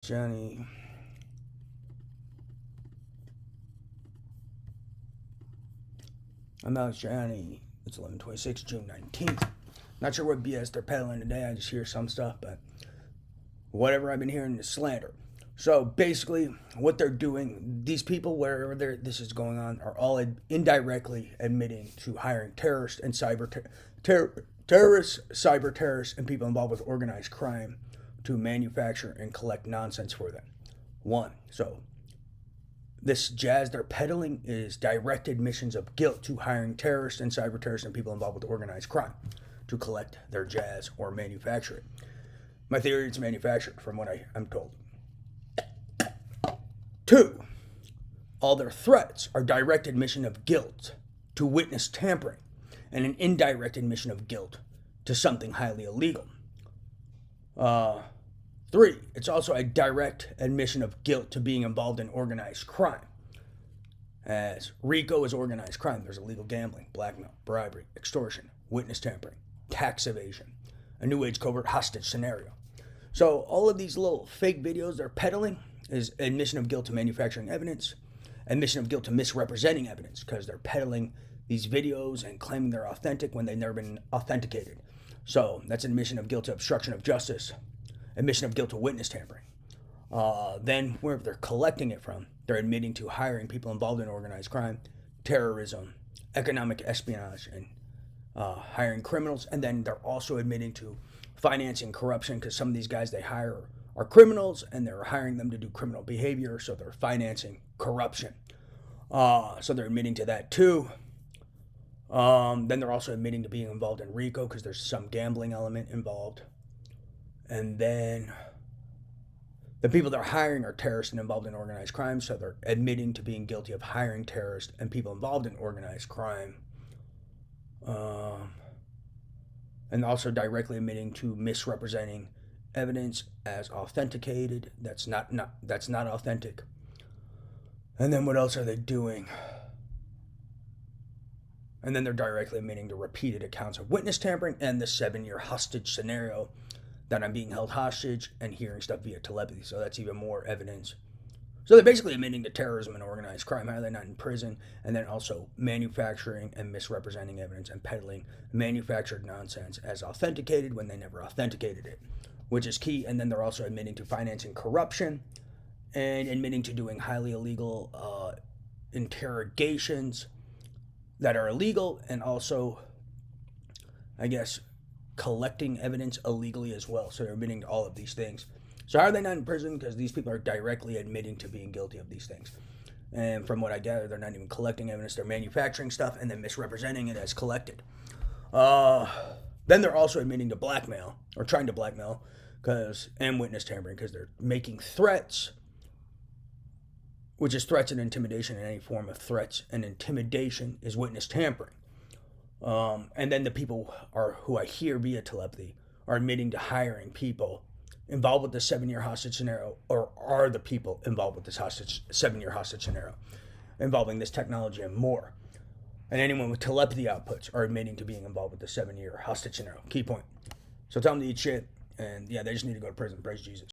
Johnny. I'm Alex Johnny. It's 11/26, June 19th. Not sure what BS they're peddling today. I just hear some stuff, but whatever I've been hearing is slander. So basically, what they're doing, these people, wherever this is going on, are all indirectly admitting to hiring terrorists and terrorists, cyber terrorists, and people involved with organized crime to manufacture and collect nonsense for them. So this jazz they're peddling is direct admissions of guilt to hiring terrorists and cyber terrorists and people involved with organized crime to collect their jazz or manufacture it. My theory, it's manufactured from what I'm told. 2, all their threats are direct admission of guilt to witness tampering and an indirect admission of guilt to something highly illegal. 3, it's also a direct admission of guilt to being involved in organized crime. As RICO is organized crime, there's illegal gambling, blackmail, bribery, extortion, witness tampering, tax evasion, a new age covert hostage scenario. So all of these little fake videos they're peddling is admission of guilt to manufacturing evidence, admission of guilt to misrepresenting evidence, because they're peddling these videos and claiming they're authentic when they've never been authenticated. So that's admission of guilt to obstruction of justice, admission of guilt to witness tampering. Then wherever they're collecting it from, they're admitting to hiring people involved in organized crime, terrorism, economic espionage, and hiring criminals. And then they're also admitting to financing corruption, because some of these guys they hire are criminals and they're hiring them to do criminal behavior, so they're financing corruption. So they're admitting to that too. Then they're also admitting to being involved in RICO because there's some gambling element involved. And then the people they're hiring are terrorists and involved in organized crime, so they're admitting to being guilty of hiring terrorists and people involved in organized crime. And also directly admitting to misrepresenting evidence as authenticated. That's not authentic. And then what else are they doing? And then they're directly admitting to repeated accounts of witness tampering and the 7-year hostage scenario, that I'm being held hostage and hearing stuff via telepathy. So that's even more evidence. So they're basically admitting to terrorism and organized crime. How are they not in prison? And then also manufacturing and misrepresenting evidence and peddling manufactured nonsense as authenticated when they never authenticated it, which is key. And then they're also admitting to financing corruption and admitting to doing highly illegal interrogations that are illegal, and also, I guess, collecting evidence illegally as well. So they're admitting to all of these things. So how are they not in prison? Because these people are directly admitting to being guilty of these things. And from what I gather, they're not even collecting evidence. They're manufacturing stuff and then misrepresenting it as collected. Then they're also admitting to blackmail, or trying to blackmail, and witness tampering, because they're making threats, which is threats and intimidation. And any form of threats and intimidation is witness tampering. And then the people who I hear via telepathy are admitting to hiring people involved with the 7-year hostage scenario, or are the people involved with this 7-year hostage scenario involving this technology and more. And anyone with telepathy outputs are admitting to being involved with the 7-year hostage scenario. Key point. So tell them to eat shit, and yeah, they just need to go to prison. Praise Jesus.